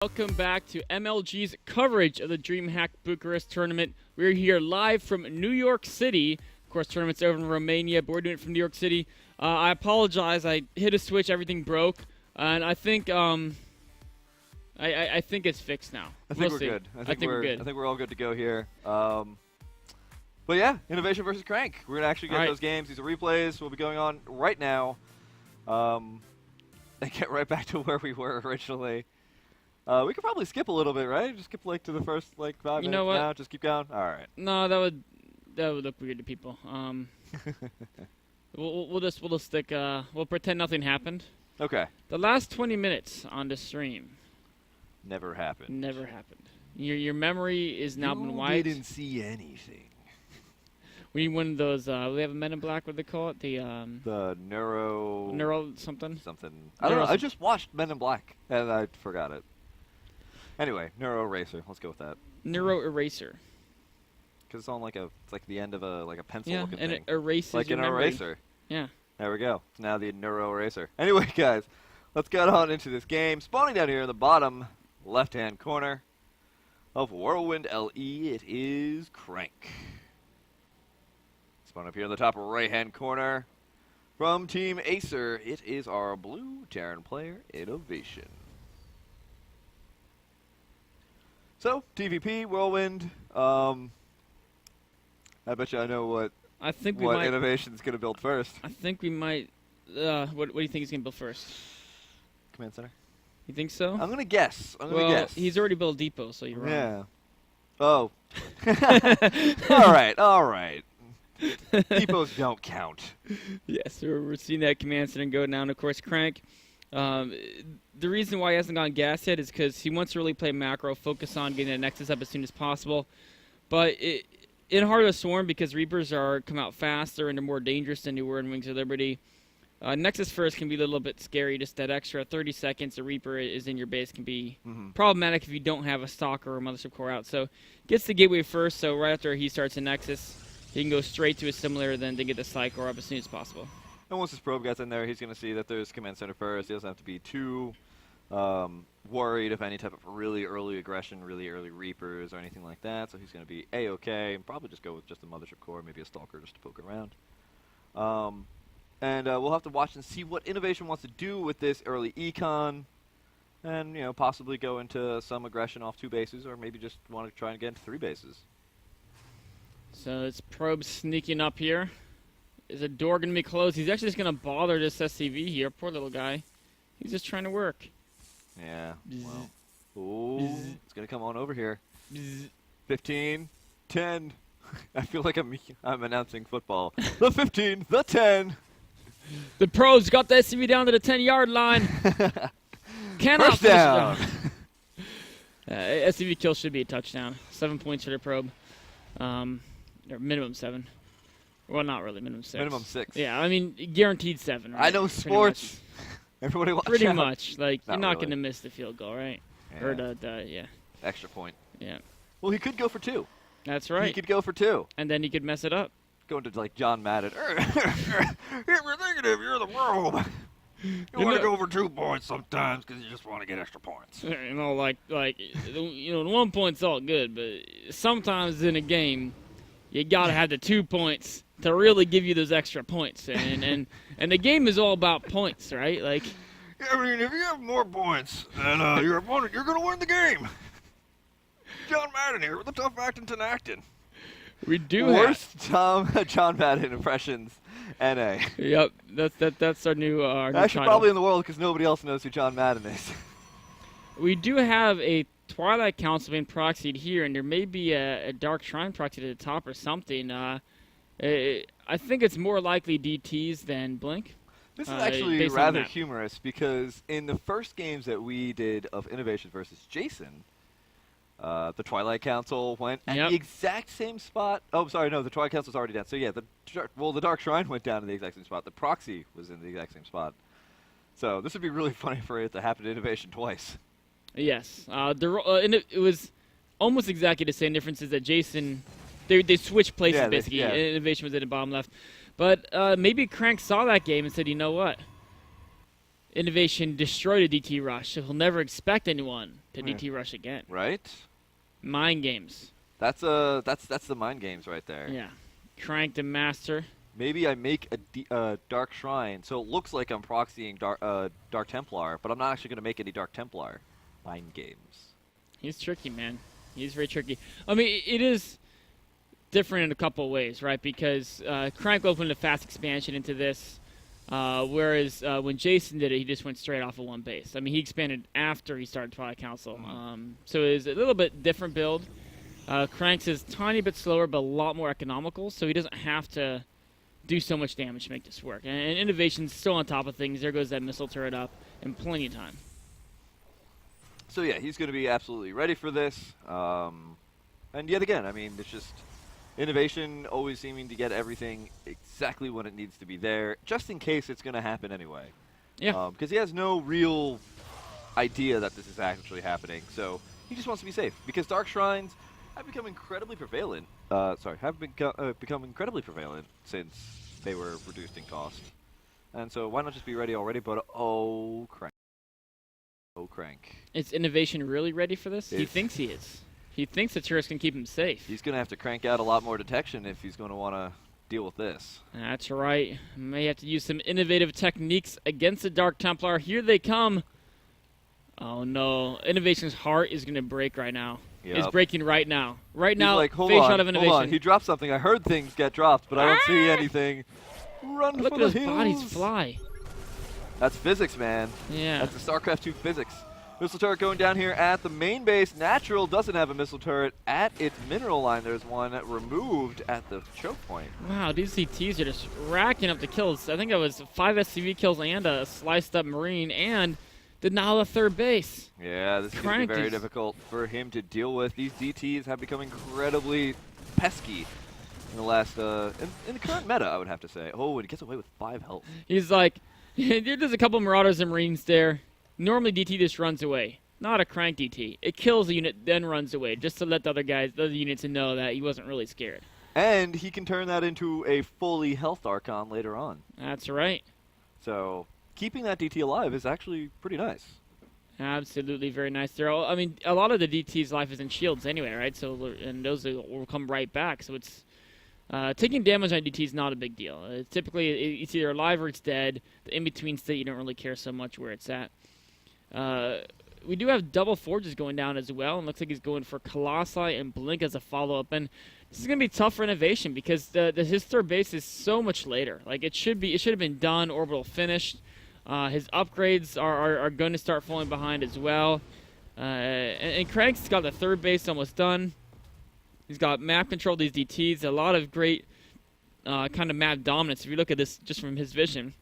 Welcome back to MLG's coverage of the DreamHack Bucharest tournament. We're here live from New York City. Of course, tournament's over in Romania, but we're doing it from New York City. I apologize. I hit a switch, everything broke, and I think I think it's fixed now. I think we're good. I think we're good. I think we're all good to go here. But yeah, Innovation versus Crank. We're gonna actually get those games. These are replays. Will be going on right now. And get right back to where we were originally. We could probably skip a little bit, right? Just skip like to the first 5 minutes. You know what? Now, just keep going. All right. No, that would look weird to people. We'll just stick. We'll pretend nothing happened. Okay. The last 20 minutes on the stream. Never happened. Never happened. Your memory is now been wiped. You didn't see anything. We need one of those. We have a Men in Black. What do they call it? The neuro something. Something. I don't know. I just watched Men in Black and I forgot it. Anyway, Neuro Eraser. Let's go with that. Neuro Eraser. Because it's on it's like the end of a pencil looking thing. Yeah, and it erases like an memory. eraser. Yeah. There we go. It's now the Neuro Eraser. Anyway, guys, let's get on into this game. Spawning down here in the bottom left-hand corner of Whirlwind LE, it is Crank. Spawn up here in the top right-hand corner from Team Acer, it is our blue Terran player, Innovation. So, TVP, Whirlwind, I bet you I know what Innovation's going to build first. I think we might, what do you think he's going to build first? Command Center. You think so? I'm going to guess. Well, he's already built Depot, so you're wrong. Yeah. Oh. All right. Depots don't count. Yes, we're seeing that Command Center go down. Of course, Crank. The reason why he hasn't gone gas yet is because he wants to really play macro, focus on getting a Nexus up as soon as possible. But in Heart of the Swarm, because Reapers come out faster and they're more dangerous than they were in Wings of Liberty, Nexus first can be a little bit scary. Just that extra 30 seconds a Reaper is in your base can be problematic if you don't have a Stalker or Mothership Core out. So gets the Gateway first, so right after he starts a Nexus, he can go straight to a Assimilator then to get the Psy Core up as soon as possible. And once his probe gets in there, he's going to see that there's Command Center first. He doesn't have to be too worried of any type of really early aggression, really early Reapers or anything like that. So he's going to be A-okay and probably just go with just a Mothership Core, maybe a Stalker just to poke around. And we'll have to watch and see what Innovation wants to do with this early econ. And, possibly go into some aggression off 2 bases or maybe just want to try and get into 3 bases. So it's probe sneaking up here. Is the door going to be closed? He's actually just going to bother this SCV here. Poor little guy. He's just trying to work. Yeah. Well. Ooh. It's going to come on over here. 15, 10. I feel like I'm announcing football. The 15, the 10. The probe's got the SCV down to the 10-yard line. Cannot First down. SCV kill should be a touchdown. 7 points for the probe. Or minimum 7. Well, not really. Minimum 6. Minimum 6. Yeah, I mean, guaranteed 7. Right? I know sports. Everybody watch Pretty out. much. Like, you're not really. going to miss the field goal, right? Yeah. Or yeah. Extra point. Yeah. Well, he could go for 2. That's right. He could go for 2. And then he could mess it up. Going to, John Madden. You're negative. You're the world. You want to go for 2 points sometimes because you just want to get extra points. The 1 point's all good, but sometimes in a game, you got to have the 2 points to really give you those extra points. And the game is all about points, right? Like, I mean, if you have more points than your opponent, you're going to win the game. John Madden here with the tough Actington acting. We do Worst John Madden impressions, NA. Yep, that's our new Actually, probably in the world because nobody else knows who John Madden is. We do have a Twilight Council being proxied here, and there may be a Dark Shrine proxied at the top or something. I think it's more likely DTs than Blink. This is actually rather humorous because in the first games that we did of Innovation versus Jason, the Twilight Council went at the exact same spot. Oh, sorry, no, the Twilight Council's already down. So yeah, the Dark Shrine went down in the exact same spot. The proxy was in the exact same spot. So this would be really funny for it to happen to Innovation twice. Yes, it was almost exactly the same differences that Jason. They switched places basically. Innovation was in the bottom left, but maybe Crank saw that game and said, you know what? Innovation destroyed a DT rush, so he'll never expect anyone to DT rush again. Right? Mind games. That's the mind games right there. Yeah. Crank the master. Maybe I make a Dark Shrine, so it looks like I'm proxying Dark Templar, but I'm not actually going to make any Dark Templar. Mind games. He's tricky, man. He's very tricky. I mean, it is different in a couple of ways, right? Because Crank opened a fast expansion into this, whereas when Jason did it, he just went straight off of one base. I mean, he expanded after he started Twilight Council. So it was a little bit different build. Crank's is tiny bit slower, but a lot more economical, so he doesn't have to do so much damage to make this work. And Innovation's still on top of things. There goes that missile turret up in plenty of time. So yeah, he's going to be absolutely ready for this. And yet again, I mean, it's just Innovation always seeming to get everything exactly when it needs to be there, just in case it's going to happen anyway. Yeah. Because he has no real idea that this is actually happening, so he just wants to be safe. Because Dark Shrines have become incredibly prevalent. Become incredibly prevalent since they were reduced in cost. And so why not just be ready already? But oh, Crank. Oh, Crank. Is Innovation really ready for this? He thinks he is. He thinks the turrets can keep him safe. He's going to have to crank out a lot more detection if he's going to want to deal with this. That's right. May have to use some innovative techniques against the Dark Templar. Here they come. Oh no. Innovation's heart is going to break right now. Yep. It's breaking right now. Right He's now, like, face shot of Innovation. Hold on. He dropped something. I heard things get dropped, but I don't see anything. Run Look for at the those hills. bodies fly. That's physics, man. Yeah. That's the StarCraft 2 physics. Missile turret going down here at the main base. Natural doesn't have a missile turret at its mineral line. There's one removed at the choke point. Wow, these CTs are just racking up the kills. I think it was 5 SCV kills and a sliced up Marine and did not have a third base. Yeah, this is going to be very difficult for him to deal with. These DTs have become incredibly pesky in the last, in the current meta, I would have to say. Oh, and he gets away with 5 health. He's like, there's a couple Marauders and Marines there. Normally DT just runs away. Not a Crank DT. It kills the unit, then runs away, just to let the other units know that he wasn't really scared. And he can turn that into a fully health Archon later on. That's right. So keeping that DT alive is actually pretty nice. Absolutely, very nice. I mean, a lot of the DT's life is in shields anyway, right? So, and those will come right back. So it's taking damage on DT is not a big deal. Typically, it's either alive or it's dead. The in-between state, you don't really care so much where it's at. We do have double forges going down as well, and looks like he's going for Colossi and Blink as a follow-up. And this is going to be tough for Innovation because his third base is so much later. Like it should have been done, orbital finished. His upgrades are going to start falling behind as well. And Crank's got the third base almost done. He's got map control of these DTs, a lot of great kind of map dominance. If you look at this just from his vision,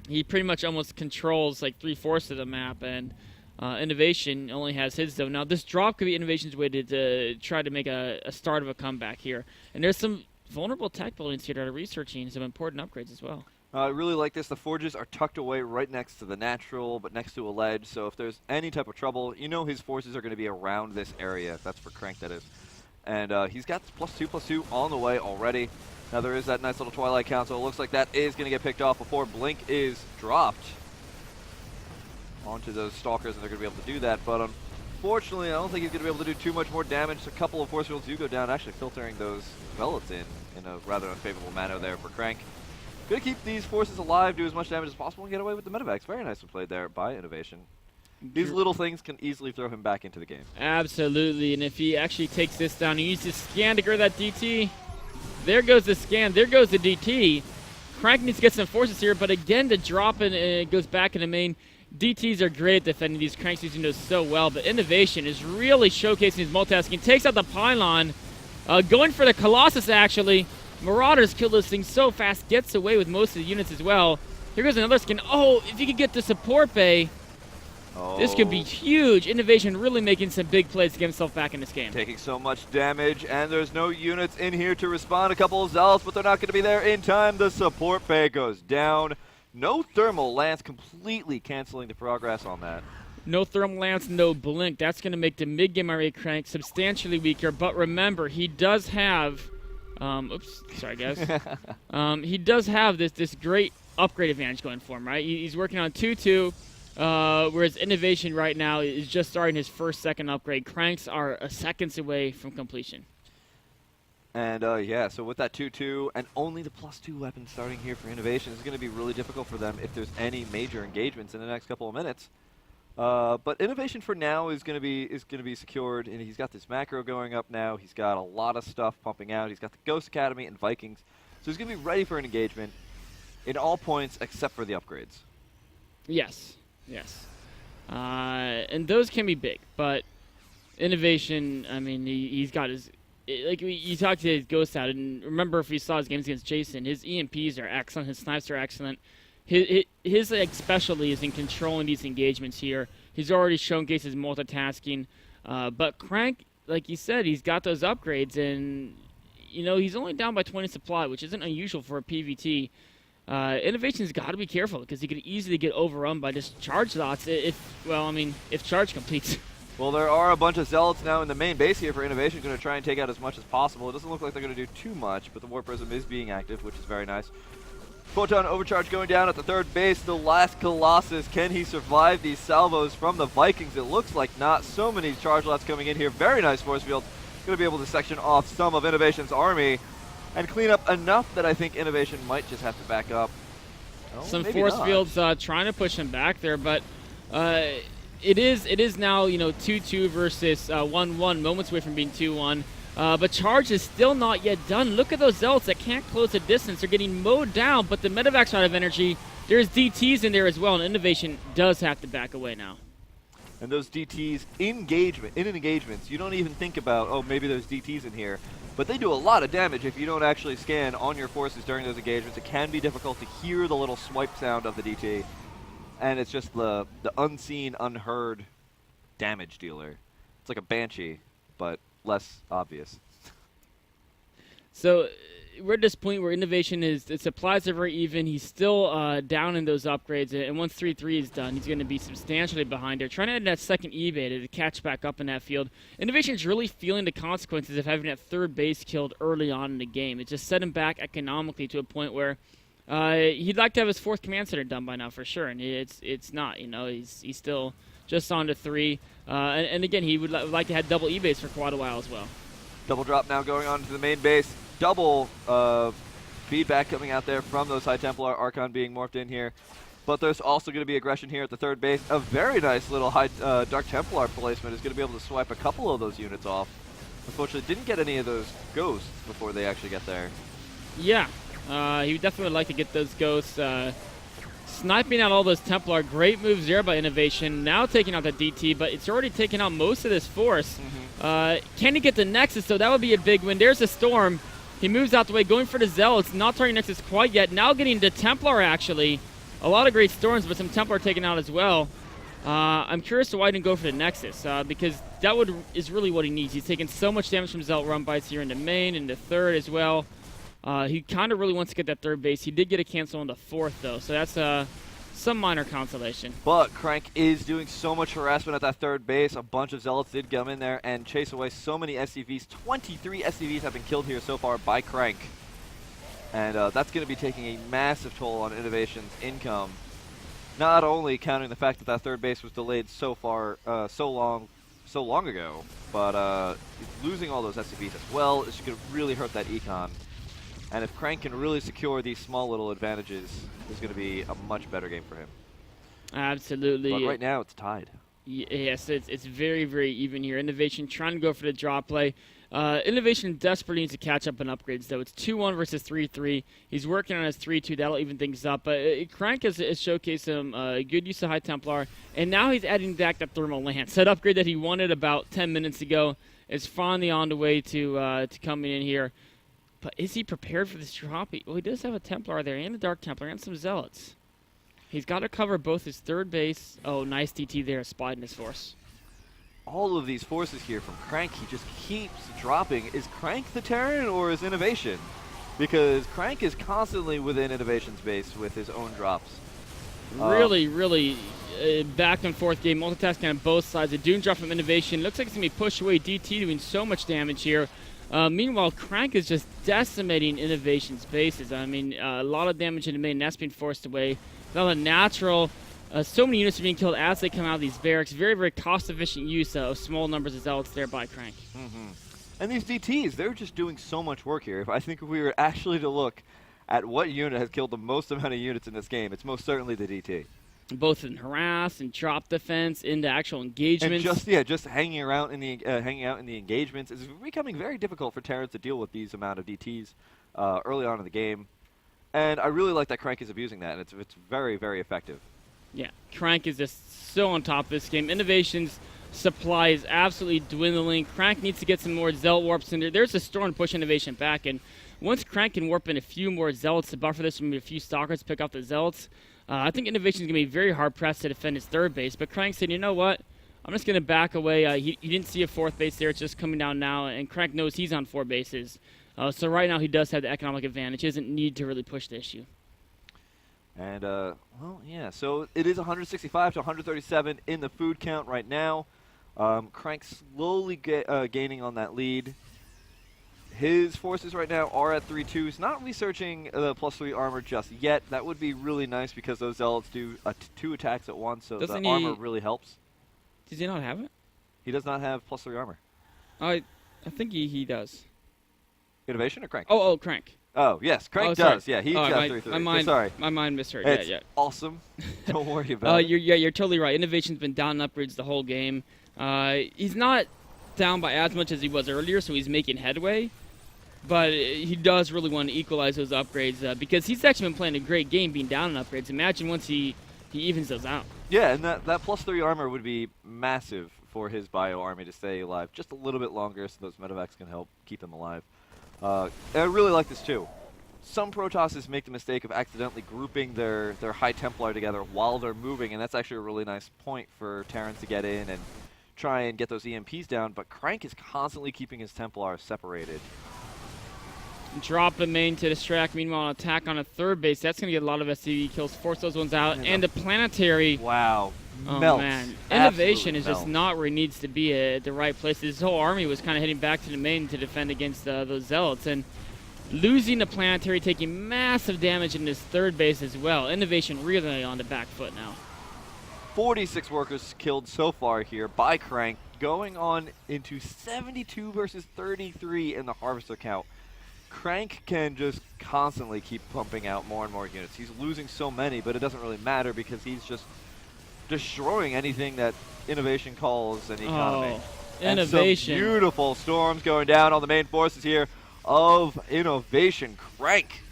he pretty much almost controls like 3/4 of the map, and Innovation only has his zone. Now, this drop could be Innovation's way to try to make a start of a comeback here. And there's some vulnerable tech buildings here that are researching some important upgrades as well. I really like this. The forges are tucked away right next to the natural, but next to a ledge. So if there's any type of trouble, you know his forces are going to be around this area. That's for Crank, that is. And he's got +2/+2 on the way already. Now there is that nice little Twilight Council. It looks like that is going to get picked off before Blink is dropped onto those Stalkers, and they're going to be able to do that. But unfortunately, I don't think he's going to be able to do too much more damage. A couple of force fields do go down, actually filtering those Velots in a rather unfavorable manner there for Crank. Going to keep these forces alive, do as much damage as possible, and get away with the medevacs. Very nicely played there by Innovation. These little things can easily throw him back into the game. Absolutely, and if he actually takes this down, he uses scan to grab that DT. There goes the scan, there goes the DT. Crank needs to get some forces here, but again, the drop in, it goes back in the main. DTs are great at defending these. Crank's using those so well, but Innovation is really showcasing his multitasking. Takes out the pylon, going for the Colossus actually. Marauders kill those things so fast, gets away with most of the units as well. Here goes another skin. Oh, if you could get the support bay, this could be huge. Innovation really making some big plays to get himself back in this game. Taking so much damage, and there's no units in here to respond. A couple of Zealots, but they're not going to be there in time. The support bay goes down. No thermal lance, completely canceling the progress on that. No thermal lance, no blink. That's going to make the mid-game array Crank substantially weaker. But remember, he does have... oops, sorry guys. He does have this great upgrade advantage going for him, right? He's working on 2/2. Whereas Innovation right now is just starting his second upgrade. Cranks are seconds away from completion. And yeah, so with that 2-2 and only the +2 weapon starting here for Innovation, it's going to be really difficult for them if there's any major engagements in the next couple of minutes. But Innovation for now is going to be secured, and he's got this macro going up now. He's got a lot of stuff pumping out. He's got the Ghost Academy and Vikings, so he's going to be ready for an engagement in all points except for the upgrades. Yes. And those can be big, but Innovation, I mean, he's got his, like you talked to his Ghost out, and remember if you saw his games against Jason, his EMPs are excellent, his snipes are excellent. His like, specialty is in controlling these engagements here. He's already showcased his multitasking, but Crank, like you said, he's got those upgrades, and you know he's only down by 20 supply, which isn't unusual for a PvT. Innovation's got to be careful because he could easily get overrun by just charge dots if charge completes. Well, there are a bunch of Zealots now in the main base here for Innovation, going to try and take out as much as possible. It doesn't look like they're going to do too much, but the War Prism is being active, which is very nice. Photon Overcharge going down at the third base. The last Colossus. Can he survive these salvos from the Vikings? It looks like not. So many charge lots coming in here. Very nice force field. Going to be able to section off some of Innovation's army and clean up enough that I think Innovation might just have to back up. Oh, some force fields trying to push him back there, but it is now 2-2 versus 1-1, moments away from being 2-1. But charge is still not yet done. Look at those Zealots that can't close the distance. They're getting mowed down, but the medevac's out of energy. There's DTs in there as well, and Innovation does have to back away now. And those DTs in engagements, you don't even think about, oh, maybe there's DTs in here. But they do a lot of damage if you don't actually scan on your forces during those engagements. It can be difficult to hear the little swipe sound of the DT. And it's just the unseen, unheard damage dealer. It's like a Banshee, but less obvious. So we're at this point where Innovation the supplies are very even. He's still down in those upgrades, and once 3-3 is done, he's going to be substantially behind there. Trying to add that second E-beta to catch back up in that field. Innovation's really feeling the consequences of having that third base killed early on in the game. It just set him back economically to a point where he'd like to have his fourth command center done by now for sure, and it's not. He's still just on to 3. And again, he would like to have double E-base for quite a while as well. Double drop now going on to the main base. Double feedback coming out there from those High Templar, Archon being morphed in here. But there's also going to be aggression here at the third base. A very nice little Dark Templar placement is going to be able to swipe a couple of those units off. Unfortunately, didn't get any of those ghosts before they actually get there. Yeah, he would definitely like to get those ghosts. Sniping out all those Templar, great moves there by Innovation. Now taking out the DT, but it's already taken out most of this force. Can he get the Nexus, though? That would be a big win. There's a Storm. He moves out the way, going for the Zealots, not targeting Nexus quite yet. Now getting the Templar, actually. A lot of great Storms, but some Templar taken out as well. I'm curious to why he didn't go for the Nexus, because that is really what he needs. He's taken so much damage from Zealot run bites here in the main, and the third as well. He kind of really wants to get that third base. He did get a cancel on the fourth, though, so that's some minor consolation. But Crank is doing so much harassment at that third base. A bunch of Zealots did come in there and chase away so many SCVs. 23 SCVs have been killed here so far by Crank. And that's going to be taking a massive toll on Innovation's income. Not only counting the fact that that third base was delayed so long ago, but losing all those SCVs as well is going to really hurt that econ. And if Crank can really secure these small little advantages, it's going to be a much better game for him. Absolutely. But right now, it's tied. Yes, it's very, very even here. Innovation trying to go for the draw play. Innovation desperately needs to catch up on upgrades, though. It's 2-1 versus 3-3. He's working on his 3-2. That'll even things up. But Crank has showcased some good use of High Templar, and now he's adding back that Thermal Lance. That upgrade that he wanted about 10 minutes ago is finally on the way to coming in here. But is he prepared for this drop? Well, he does have a Templar there and a Dark Templar and some Zealots. He's got to cover both his third base. Oh, nice DT there, spotting his force. All of these forces here from Crank, he just keeps dropping. Is Crank the Terran or is Innovation? Because Crank is constantly within Innovation's base with his own drops. Really back and forth game, multitasking on both sides. A Dune drop from Innovation. Looks like it's going to be pushed away. DT doing so much damage here. Meanwhile, Crank is just decimating Innovation's bases. I mean, a lot of damage in the main. That's being forced away. Now a natural So many units are being killed as they come out of these barracks. Very, very cost-efficient use of small numbers of zealots there by Crank. And these DTs, they're just doing so much work here. I think if we were actually to look at what unit has killed the most amount of units in this game, it's most certainly the DT. Both in harass and drop defense, into actual engagements. And just hanging out in the engagements is becoming very difficult for Terrans to deal with these amount of DTs early on in the game. And I really like that Crank is abusing that, and it's very, very effective. Yeah, Crank is just so on top of this game. Innovation's supply is absolutely dwindling. Crank needs to get some more Zealot warps in there. There's a storm to push Innovation back, and once Crank can warp in a few more Zealots to buffer this, maybe a few Stalkers pick up the Zealots, I think Innovation's going to be very hard-pressed to defend his third base. But Crank said, you know what? I'm just going to back away. He didn't see a fourth base there. It's just coming down now, and Crank knows he's on 4 bases. So right now he does have the economic advantage. He doesn't need to really push the issue. And, well, yeah, so it is 165 to 137 in the food count right now. Crank slowly gaining on that lead. His forces right now are at 3-2. He's not researching the +3 armor just yet. That would be really nice because those Zealots do 2 attacks at once, so the armor really helps. Does he not have it? He does not have +3 armor. I think he does. Innovation or Crank? Oh, Crank. Oh, yes, Crank does. Yeah, he's got 3-3. Sorry. My mind misheard. It's yeah. awesome. Don't worry about it. You're totally right. Innovation's been down in upgrades the whole game. He's not down by as much as he was earlier, so he's making headway. But he does really want to equalize those upgrades because he's actually been playing a great game being down in upgrades. Imagine once he evens those out. Yeah, and that +3 armor would be massive for his bio army to stay alive just a little bit longer so those medevacs can help keep them alive. And I really like this too. Some Protosses make the mistake of accidentally grouping their High Templar together while they're moving, and that's actually a really nice point for Terrans to get in and try and get those EMPs down, but Crank is constantly keeping his Templars separated. Drop the main to distract. Meanwhile, an attack on a third base. That's going to get a lot of SCV kills. Force those ones out. And the planetary. Wow. Oh, melts. Man. Innovation is melts. just not where it needs to be at the right place. This whole army was kind of heading back to the main to defend against those Zealots. And losing the planetary, taking massive damage in this third base as well. Innovation really on the back foot now. 46 workers killed so far here by Crank, going on into 72 versus 33 in the Harvester count. Crank can just constantly keep pumping out more and more units. He's losing so many, but it doesn't really matter because he's just destroying anything that Innovation calls an economy. Oh, Innovation. And some beautiful storms going down on the main forces here of Innovation. Crank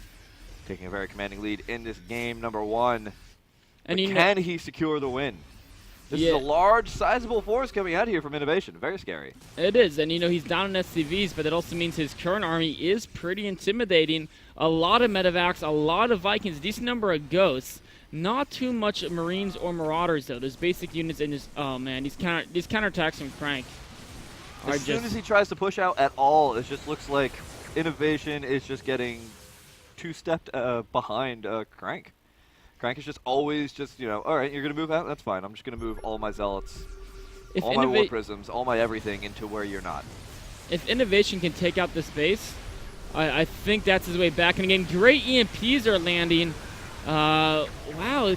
taking a very commanding lead in this game, number 1. And can he secure the win? This is a large, sizable force coming out here from Innovation. Very scary. It is, and he's down in SCVs, but that also means his current army is pretty intimidating. A lot of medevacs, a lot of Vikings, decent number of ghosts. Not too much Marines or Marauders, though. Those basic units in his... Oh, man, these counterattacks from Crank are as soon as he tries to push out at all, it just looks like Innovation is just getting 2-stepped behind Crank. Crank is just always just, all right, you're going to move out? That's fine. I'm just going to move all my Zealots, all my War Prisms, all my everything into where you're not. If Innovation can take out this base, I think that's his way back. And again, great EMPs are landing. Wow,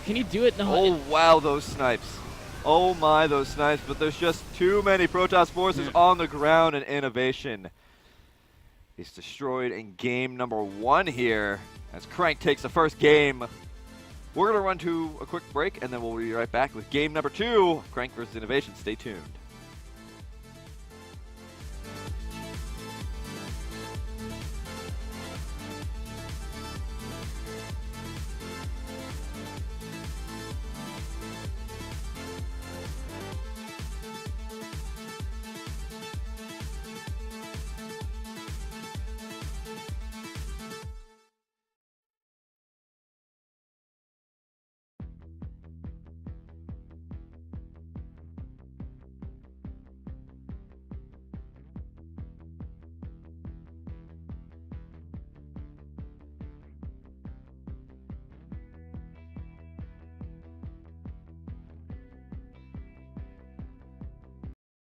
can he do it? No, oh, wow, those snipes. Oh, my, those snipes. But there's just too many Protoss forces on the ground in Innovation. He's destroyed in game number 1 here as Crank takes the first game. We're going to run to a quick break, and then we'll be right back with game number 2, Crank versus Innovation. Stay tuned.